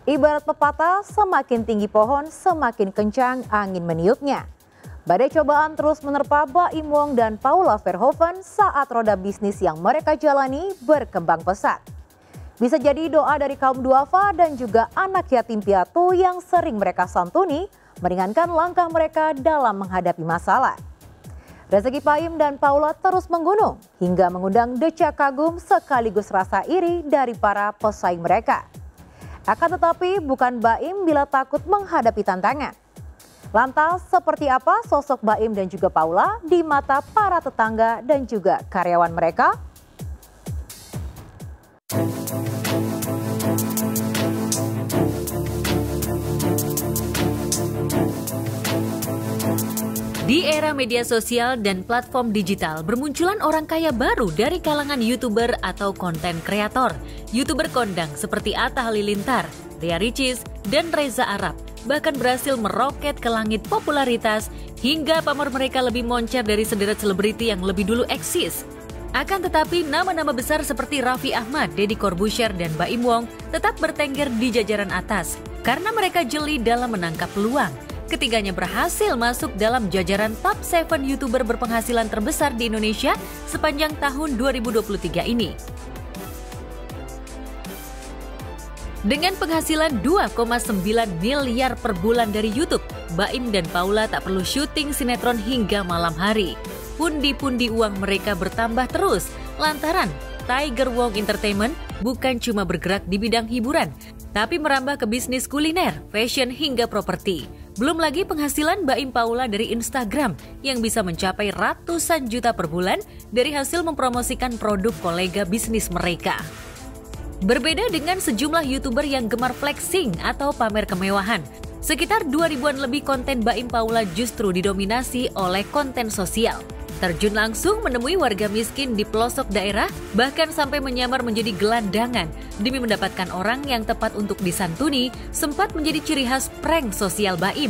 Ibarat pepatah, semakin tinggi pohon, semakin kencang angin meniupnya. Badai cobaan terus menerpa Baim Wong dan Paula Verhoeven saat roda bisnis yang mereka jalani berkembang pesat. Bisa jadi doa dari kaum duafa dan juga anak yatim piatu yang sering mereka santuni meringankan langkah mereka dalam menghadapi masalah. Rezeki Baim dan Paula terus menggunung hingga mengundang decak kagum sekaligus rasa iri dari para pesaing mereka. Akan tetapi bukan Baim bila takut menghadapi tantangan. Lantas seperti apa sosok Baim dan juga Paula di mata para tetangga dan juga karyawan mereka? Di era media sosial dan platform digital, bermunculan orang kaya baru dari kalangan YouTuber atau konten kreator. YouTuber kondang seperti Atta Halilintar, Ria Ricis, dan Reza Arab bahkan berhasil meroket ke langit popularitas hingga pamor mereka lebih moncer dari sederet selebriti yang lebih dulu eksis. Akan tetapi nama-nama besar seperti Raffi Ahmad, Deddy Corbuzier, dan Baim Wong tetap bertengger di jajaran atas karena mereka jeli dalam menangkap peluang. Ketiganya berhasil masuk dalam jajaran top 7 YouTuber berpenghasilan terbesar di Indonesia sepanjang tahun 2023 ini. Dengan penghasilan 2,9 miliar per bulan dari YouTube, Baim dan Paula tak perlu syuting sinetron hingga malam hari. Pundi-pundi uang mereka bertambah terus lantaran Tiger Wong Entertainment bukan cuma bergerak di bidang hiburan, tapi merambah ke bisnis kuliner, fashion hingga properti. Belum lagi penghasilan Baim Paula dari Instagram yang bisa mencapai ratusan juta per bulan dari hasil mempromosikan produk kolega bisnis mereka. Berbeda dengan sejumlah YouTuber yang gemar flexing atau pamer kemewahan, sekitar 2.000-an lebih konten Baim Paula justru didominasi oleh konten sosial. Terjun langsung menemui warga miskin di pelosok daerah, bahkan sampai menyamar menjadi gelandangan demi mendapatkan orang yang tepat untuk disantuni, sempat menjadi ciri khas prank sosial Baim.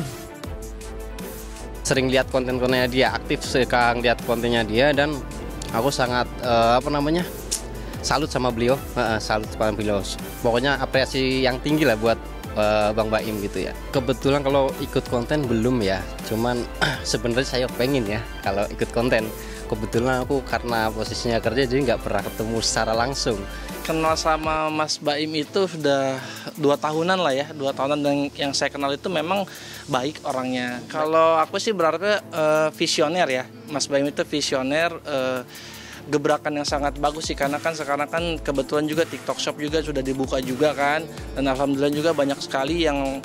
Sering lihat konten-kontennya dia, aktif sekarang lihat kontennya dia, dan aku sangat salut sama beliau, Pokoknya apresiasi yang tinggi lah buat Bang Baim gitu ya. Kebetulan kalau ikut konten belum ya, cuman sebenarnya saya pengen ya kalau ikut konten. Kebetulan aku karena posisinya kerja jadi nggak pernah ketemu secara langsung. Kenal sama Mas Baim itu sudah 2 tahunan lah ya, 2 tahunan, dan yang saya kenal itu memang baik orangnya. Kalau aku sih berarti visioner ya, Mas Baim itu visioner. Gebrakan yang sangat bagus sih, karena kan sekarang kan kebetulan juga TikTok Shop juga sudah dibuka juga kan, dan alhamdulillah juga banyak sekali yang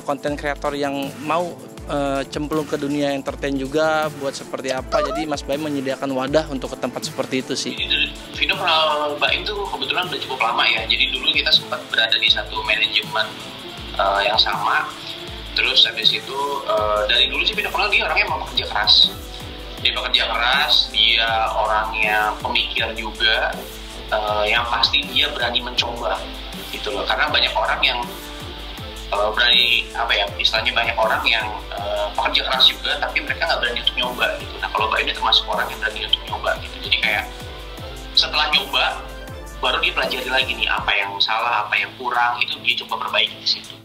konten kreator yang mau cemplung ke dunia entertain juga buat seperti apa. Jadi Mas Baim menyediakan wadah untuk ke tempat seperti itu sih. Vino kenal Baim tuh kebetulan udah cukup lama ya, jadi dulu kita sempat berada di satu manajemen yang sama. Terus habis itu dari dulu sih Vino kenal dia orangnya mau bekerja keras. Dia bekerja keras, dia orangnya pemikir juga, yang pasti dia berani mencoba gitu loh. Karena banyak orang yang berani, istilahnya banyak orang yang pekerja keras juga tapi mereka nggak berani untuk nyoba gitu. Nah kalau Baim ini termasuk orang yang berani untuk nyoba gitu. Jadi kayak setelah nyoba baru dia pelajari lagi nih apa yang salah, apa yang kurang, itu dia coba perbaiki di situ.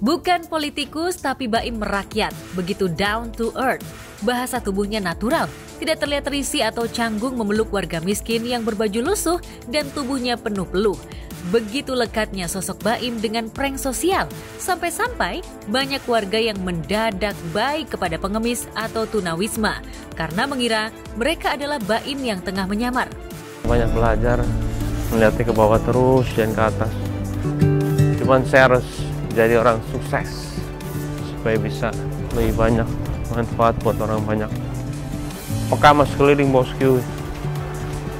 Bukan politikus tapi Baim merakyat, begitu down to earth. Bahasa tubuhnya natural, tidak terlihat risih atau canggung memeluk warga miskin yang berbaju lusuh dan tubuhnya penuh peluh. Begitu lekatnya sosok Baim dengan prank sosial, sampai-sampai banyak warga yang mendadak baik kepada pengemis atau tunawisma karena mengira mereka adalah Baim yang tengah menyamar. Banyak belajar, melihatnya ke bawah terus dan ke atas. Cuman saya harus jadi orang sukses supaya bisa lebih banyak manfaat buat orang banyak. Oke mas keliling bosku,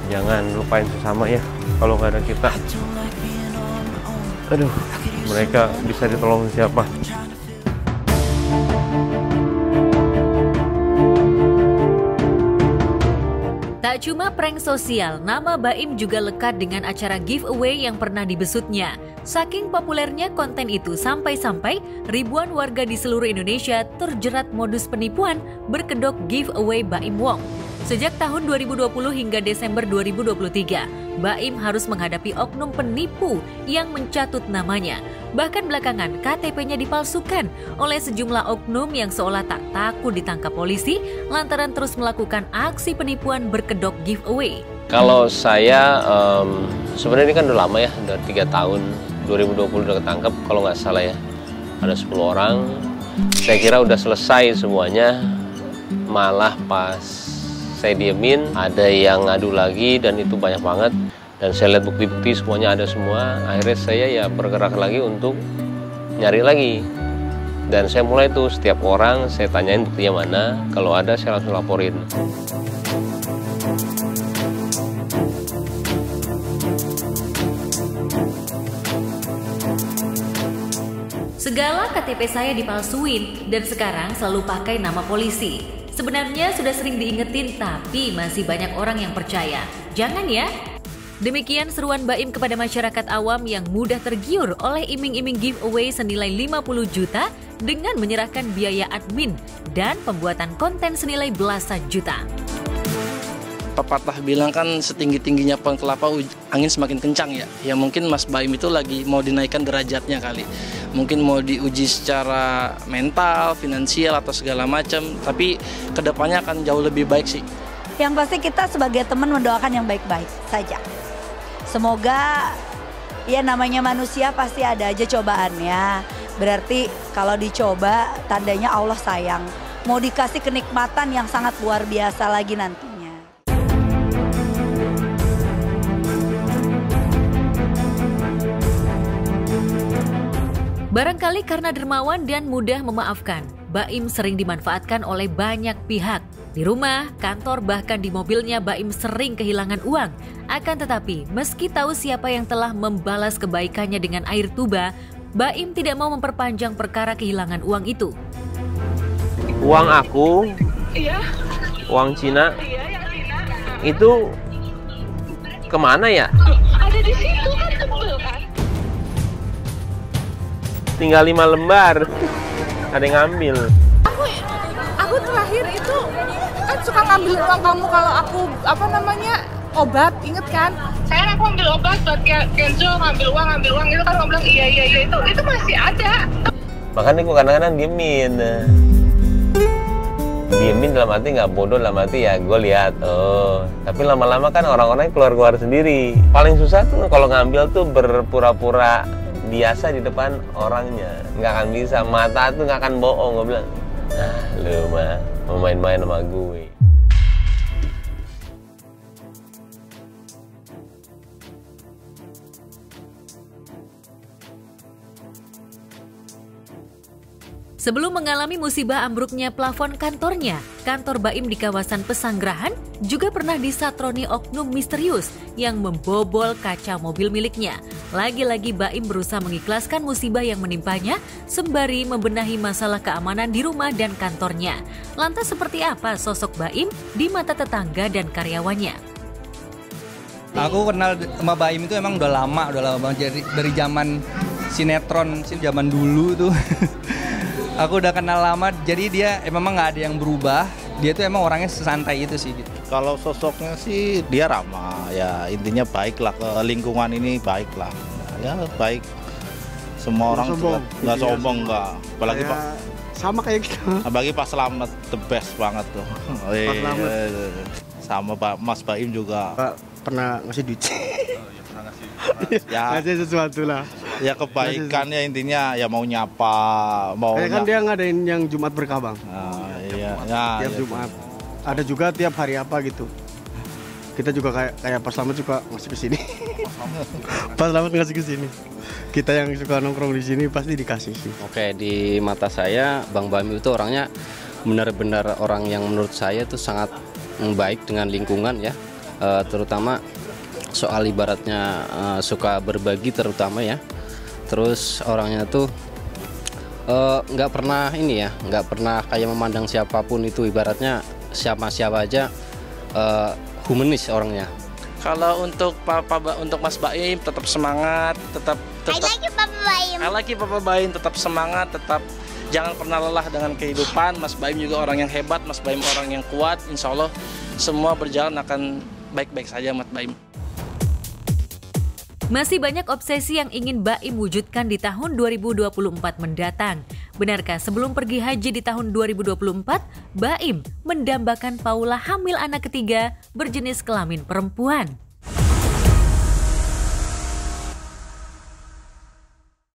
jangan lupain sesama ya. Kalau nggak ada kita, aduh, mereka bisa ditolong siapa? Tak cuma prank sosial, nama Baim juga lekat dengan acara giveaway yang pernah dibesutnya. Saking populernya konten itu sampai-sampai ribuan warga di seluruh Indonesia terjerat modus penipuan berkedok giveaway Baim Wong. Sejak tahun 2020 hingga Desember 2023, Baim harus menghadapi oknum penipu yang mencatut namanya. Bahkan belakangan KTP-nya dipalsukan oleh sejumlah oknum yang seolah tak takut ditangkap polisi lantaran terus melakukan aksi penipuan berkedok giveaway. Kalau saya sebenarnya ini kan udah lama ya, udah 3 tahun, 2020 udah ketangkep kalau nggak salah ya. Ada 10 orang, saya kira udah selesai semuanya, malah pas saya diemin, ada yang ngadu lagi dan itu banyak banget. Dan saya lihat bukti-bukti semuanya ada semua. Akhirnya saya ya bergerak lagi untuk nyari lagi. Dan saya mulai tuh setiap orang saya tanyain buktinya mana. Kalau ada saya langsung laporin. Segala KTP saya dipalsuin dan sekarang selalu pakai nama polisi. Sebenarnya sudah sering diingetin tapi masih banyak orang yang percaya. Jangan ya. Demikian seruan Baim kepada masyarakat awam yang mudah tergiur oleh iming-iming giveaway senilai 50 juta dengan menyerahkan biaya admin dan pembuatan konten senilai belasan juta. Pepatah bilang kan setinggi-tingginya pohon kelapa angin semakin kencang ya. Ya mungkin Mas Baim itu lagi mau dinaikkan derajatnya kali. Mungkin mau diuji secara mental, finansial atau segala macam. Tapi kedepannya akan jauh lebih baik sih. Yang pasti kita sebagai teman mendoakan yang baik-baik saja. Semoga ya namanya manusia pasti ada aja cobaannya. Berarti kalau dicoba tandanya Allah sayang. Mau dikasih kenikmatan yang sangat luar biasa lagi nantinya. Barangkali karena dermawan dan mudah memaafkan, Baim sering dimanfaatkan oleh banyak pihak. Di rumah, kantor, bahkan di mobilnya Baim sering kehilangan uang. Akan tetapi, meski tahu siapa yang telah membalas kebaikannya dengan air tuba, Baim tidak mau memperpanjang perkara kehilangan uang itu. Uang aku, uang Cina, itu kemana ya? Ada di situ kan, tebel kan? Tinggal 5 lembar, ada yang ngambil. Aku terakhir itu kan suka ngambil uang kamu kalau aku obat, inget kan? Saya aku ambil obat buat Kenzo, ngambil uang itu kan, kamu bilang iya itu masih ada. Makanya aku kadang-kadang diemin dalam arti nggak bodoh, dalam arti ya gue lihat, tapi lama-lama kan orang-orangnya keluar sendiri. Paling susah tuh kalau ngambil tuh berpura-pura biasa di depan orangnya, nggak akan bisa, mata tuh nggak akan bohong. Gue bilang, lu mah mau main-main sama gue. Sebelum mengalami musibah ambruknya plafon kantornya, kantor Baim di kawasan Pesanggerahan juga pernah disatroni oknum misterius yang membobol kaca mobil miliknya. Lagi-lagi Baim berusaha mengikhlaskan musibah yang menimpanya sembari membenahi masalah keamanan di rumah dan kantornya. Lantas seperti apa sosok Baim di mata tetangga dan karyawannya? Aku kenal sama Baim itu emang udah lama banget, dari zaman sinetron, zaman dulu tuh. Aku udah kenal lama, jadi dia memang nggak ada yang berubah. Dia tuh emang orangnya sesantai itu sih. Gitu. Kalau sosoknya sih dia ramah, ya intinya baik lah, ke lingkungan ini baik lah. Ya baik, semua orang nggak sombong nggak. Apalagi Pak sama kayak kita. Apalagi Pak Slamet the best banget tuh. Pak Slamet. Sama Pak Mas Baim juga. Pernah ngasih duit. Ya ngasih sesuatu lah. Ya kebaikannya intinya ya mau nyapa, mau. Kayak kan dia ngadain yang Jumat berkah bang. Iya. Tiap Jumat. Ada juga tiap hari apa gitu. Kita juga kayak Pak Slamet juga ngasih ke sini. Pak Slamet ngasih ke sini. Kita yang suka nongkrong di sini pasti dikasih sih. Oke, di mata saya Bang Baim itu orangnya benar-benar orang yang menurut saya itu sangat baik dengan lingkungan ya. Terutama soal ibaratnya suka berbagi terutama ya. Terus orangnya tuh nggak pernah nggak pernah kayak memandang siapapun itu, ibaratnya siapa aja humanis orangnya. Kalau untuk Mas Baim tetap semangat, tetap I like you Papa Baim, tetap semangat, tetap Jangan pernah lelah dengan kehidupan. Mas Baim juga orang yang hebat, Mas Baim orang yang kuat. Insya Allah semua berjalan akan baik-baik saja, Mas Baim. Masih banyak obsesi yang ingin Baim wujudkan di tahun 2024 mendatang. Benarkah sebelum pergi haji di tahun 2024, Baim mendambakan Paula hamil anak ketiga berjenis kelamin perempuan?